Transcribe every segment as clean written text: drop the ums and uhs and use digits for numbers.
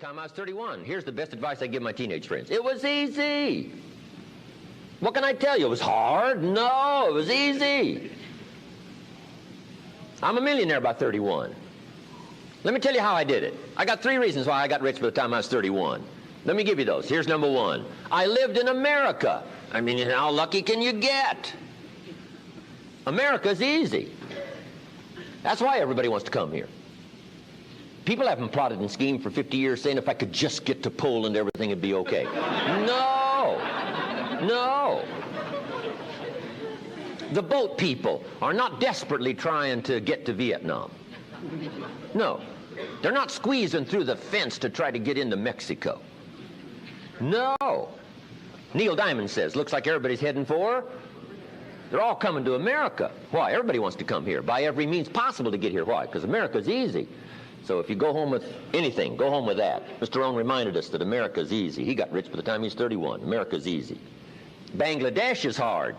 time I was 31. Here's the best advice I give my teenage friends. It was easy. What can I tell you? It was hard? No, it was easy. I'm a millionaire by 31. Let me tell you how I did it. I got 3 reasons why I got rich by the time I was 31. Let me give you those. Here's number 1. I lived in America. I mean, how lucky can you get? America's easy. That's why everybody wants to come here. People haven't plotted and schemed for 50 years saying if I could just get to Poland, everything would be okay. No. No. The boat people are not desperately trying to get to Vietnam. No. They're not squeezing through the fence to try to get into Mexico. No. Neil Diamond says, looks like everybody's heading for. They're all coming to America. Why? Everybody wants to come here by every means possible to get here. Why? Because America's easy. So if you go home with anything, go home with that. Mr. Rohn reminded us that America's easy. He got rich by the time he's 31. America's easy. Bangladesh is hard.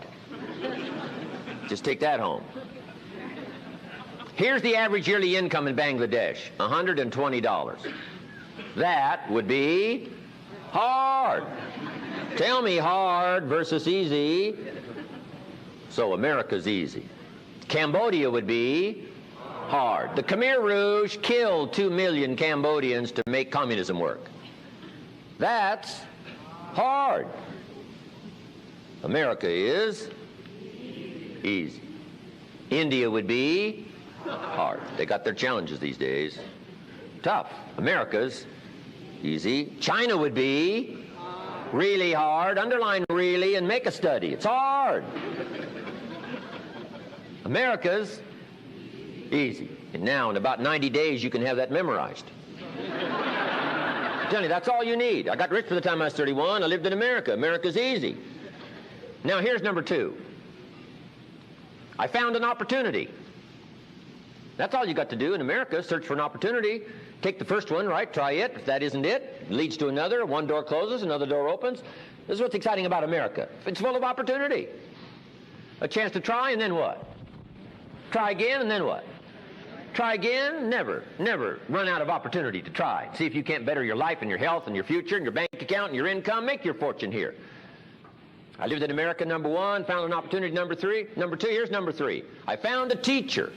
Just take that home. Here's the average yearly income in Bangladesh, $120. That would be hard. Tell me hard versus easy. So America's easy. Cambodia would be hard. The Khmer Rouge killed 2 million Cambodians to make communism work. That's hard. America is easy. India would be hard. They got their challenges these days. Tough. America's easy. China would be really hard. Underline really and make a study. It's hard. America's easy. And now in about 90 days you can have that memorized. I'm telling you, that's all you need. I got rich by the time I was 31. I lived in America. America's easy. Now here's number 2. I found an opportunity. That's all you got to do in America, search for an opportunity. Take the first one, right? Try it. If that isn't it, it leads to another. One door closes, another door opens. This is what's exciting about America. It's full of opportunity. A chance to try, and then what? Try again, and then what? Try again, never run out of opportunity to try. See if you can't better your life and your health and your future and your bank account and your income. Make your fortune here. I lived in America, number 1, found an opportunity, number 3. Number 2, here's number 3. I found a teacher.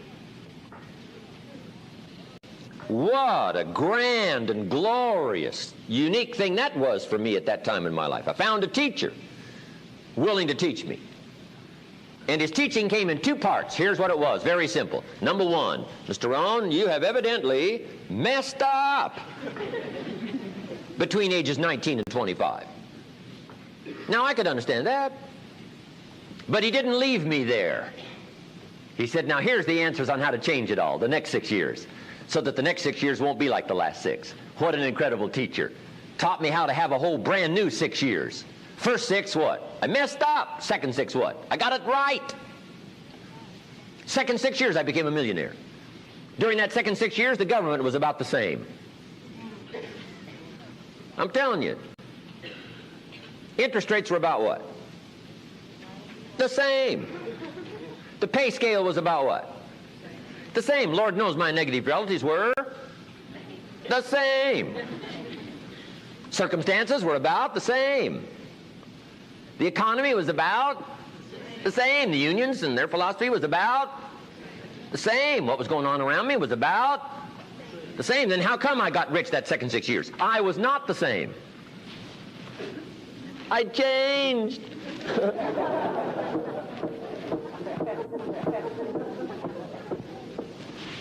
What a grand and glorious, unique thing that was for me at that time in my life. I found a teacher willing to teach me. And his teaching came in 2 parts. Here's what it was, very simple. Number 1, Mr. Rohn, you have evidently messed up between ages 19 and 25. Now, I could understand that, but he didn't leave me there. He said, now here's the answers on how to change it all, the next 6 years, so that the next 6 years won't be like the last 6. What an incredible teacher. Taught me how to have a whole brand new 6 years. First 6, what? I messed up. Second 6, what? I got it right. Second 6 years, I became a millionaire. During that second 6 years, the government was about the same. I'm telling you. Interest rates were about what? The same. The pay scale was about what? The same. Lord knows my negative relatives were the same. Circumstances were about the same. The economy was about the same. The unions and their philosophy was about the same. What was going on around me was about the same. Then how come I got rich that second 6 years? I was not the same. I changed.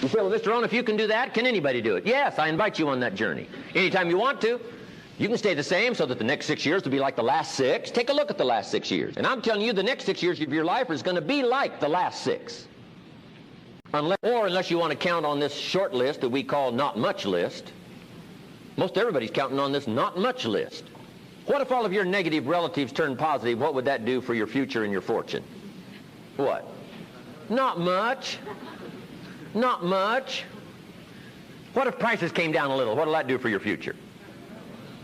You say, well, Mr. Rohn, if you can do that, can anybody do it? Yes, I invite you on that journey. Anytime you want to. You can stay the same so that the next 6 years will be like the last 6. Take a look at the last 6 years. And I'm telling you, the next 6 years of your life is going to be like the last 6. Unless you want to count on this short list that we call not much list. Most everybody's counting on this not much list. What if all of your negative relatives turn positive? What would that do for your future and your fortune? What? Not much. Not much. What if prices came down a little? What will that do for your future?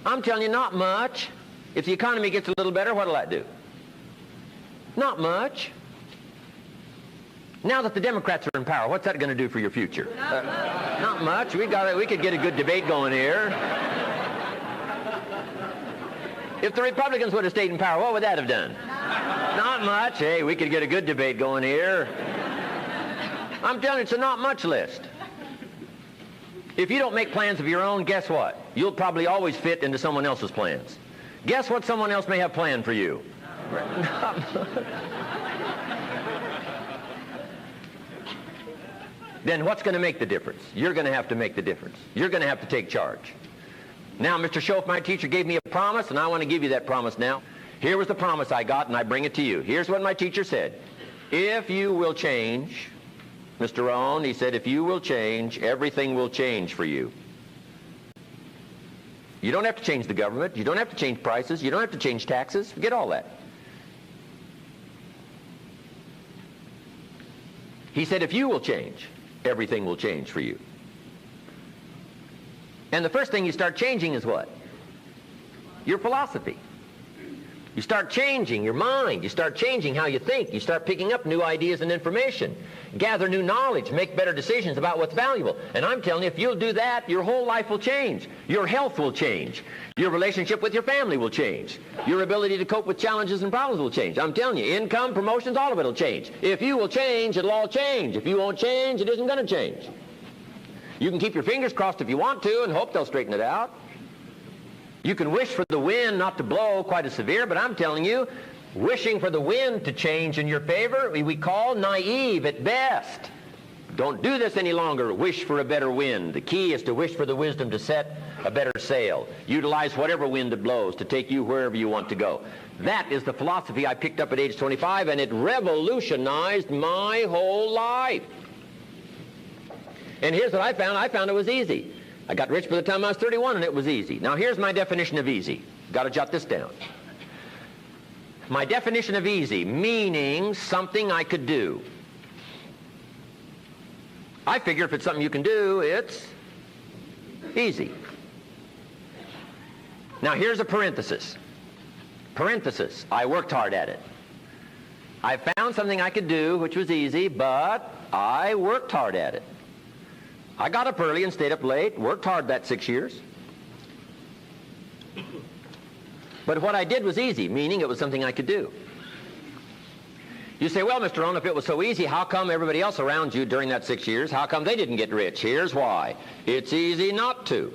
I'm telling you, not much. If the economy gets a little better, what will that do? Not much. Now that the Democrats are in power, what's that going to do for your future? Not much. We could get a good debate going here. If the Republicans would have stayed in power, what would that have done? Not much. Hey, we could get a good debate going here. I'm telling you, it's a not much list. If you don't make plans of your own, guess what? You'll probably always fit into someone else's plans. Guess what someone else may have planned for you? Then what's going to make the difference? You're going to have to make the difference. You're going to have to take charge. Now, Mr. Schoaf, my teacher, gave me a promise, and I want to give you that promise now. Here was the promise I got, and I bring it to you. Here's what my teacher said. If you will change, Mr. Rohn, he said, if you will change, everything will change for you. You don't have to change the government. You don't have to change prices. You don't have to change taxes. Forget all that. He said, if you will change, everything will change for you. And the first thing you start changing is what? Your philosophy. You start changing your mind. You start changing how you think. You start picking up new ideas and information. Gather new knowledge. Make better decisions about what's valuable. And I'm telling you, if you'll do that, your whole life will change. Your health will change. Your relationship with your family will change. Your ability to cope with challenges and problems will change. I'm telling you, income, promotions, all of it will change. If you will change, it'll all change. If you won't change, it isn't going to change. You can keep your fingers crossed if you want to and hope they'll straighten it out. You can wish for the wind not to blow quite as severe, but I'm telling you, wishing for the wind to change in your favor, we call naive at best. Don't do this any longer. Wish for a better wind. The key is to wish for the wisdom to set a better sail. Utilize whatever wind it blows to take you wherever you want to go. That is the philosophy I picked up at age 25, and it revolutionized my whole life. And here's what I found. I found it was easy. I got rich by the time I was 31, and it was easy. Now, here's my definition of easy. Got to jot this down. My definition of easy, meaning something I could do. I figure if it's something you can do, it's easy. Now, here's a parenthesis. Parenthesis, I worked hard at it. I found something I could do, which was easy, but I worked hard at it. I got up early and stayed up late, worked hard that 6 years. But what I did was easy, meaning it was something I could do. You say, well, Mr. Rohn, if it was so easy, how come everybody else around you during that 6 years, how come they didn't get rich? Here's why. It's easy not to.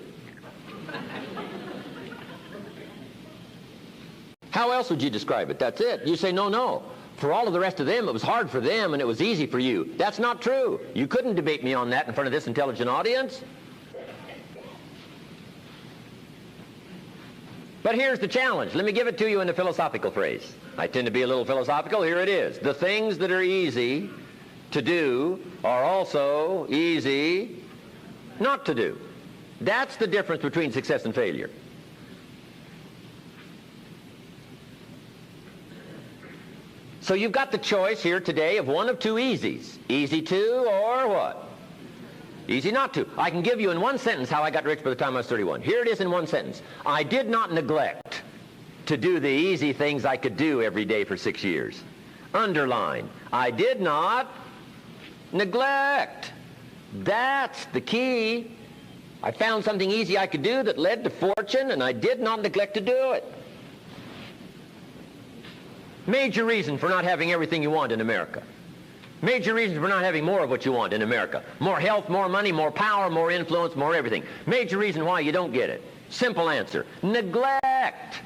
How else would you describe it? That's it. You say, no. For all of the rest of them, it was hard for them and it was easy for you. That's not true. You couldn't debate me on that in front of this intelligent audience. But here's the challenge. Let me give it to you in a philosophical phrase. I tend to be a little philosophical. Here it is. The things that are easy to do are also easy not to do. That's the difference between success and failure. So you've got the choice here today of one of two easies. Easy to or what? Easy not to. I can give you in one sentence how I got rich by the time I was 31. Here it is in one sentence. I did not neglect to do the easy things I could do every day for 6 years. Underline. I did not neglect. That's the key. I found something easy I could do that led to fortune, and I did not neglect to do it. Major reason for not having everything you want in America. Major reason for not having more of what you want in America. More health, more money, more power, more influence, more everything. Major reason why you don't get it. Simple answer. Neglect.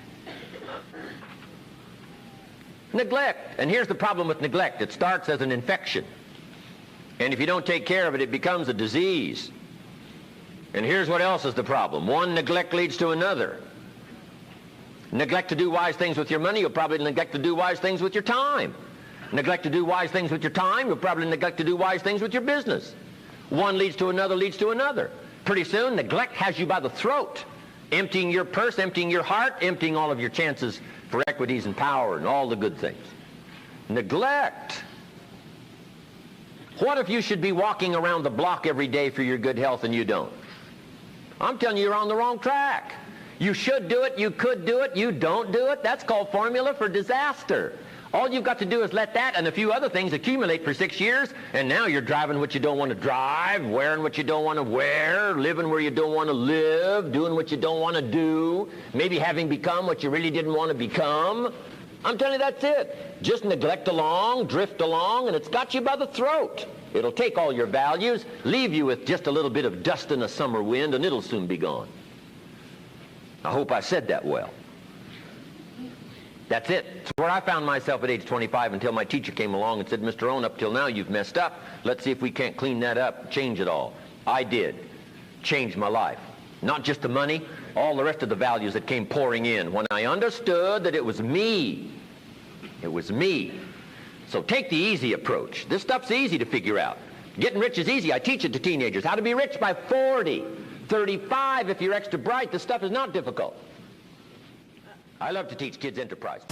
Neglect. And here's the problem with neglect. It starts as an infection. And if you don't take care of it, it becomes a disease. And here's what else is the problem. One neglect leads to another. Neglect to do wise things with your money, you'll probably neglect to do wise things with your time. Neglect to do wise things with your time, you'll probably neglect to do wise things with your business. One leads to another, leads to another. Pretty soon, neglect has you by the throat, emptying your purse, emptying your heart, emptying all of your chances for equities and power and all the good things. Neglect. What if you should be walking around the block every day for your good health and you don't? I'm telling you, you're on the wrong track. You should do it, you could do it, you don't do it. That's called formula for disaster. All you've got to do is let that and a few other things accumulate for 6 years, and now you're driving what you don't want to drive, wearing what you don't want to wear, living where you don't want to live, doing what you don't want to do, maybe having become what you really didn't want to become. I'm telling you, that's it. Just neglect along, drift along, and it's got you by the throat. It'll take all your values, leave you with just a little bit of dust in a summer wind, and it'll soon be gone. I hope I said that well. That's it. It's where I found myself at age 25 until my teacher came along and said, Mr. Rohn, up till now you've messed up. Let's see if we can't clean that up, change it all. I did. Changed my life. Not just the money, all the rest of the values that came pouring in when I understood that it was me. It was me. So take the easy approach. This stuff's easy to figure out. Getting rich is easy. I teach it to teenagers. How to be rich by 40, 35 if you're extra bright. This stuff is not difficult. I love to teach kids enterprise.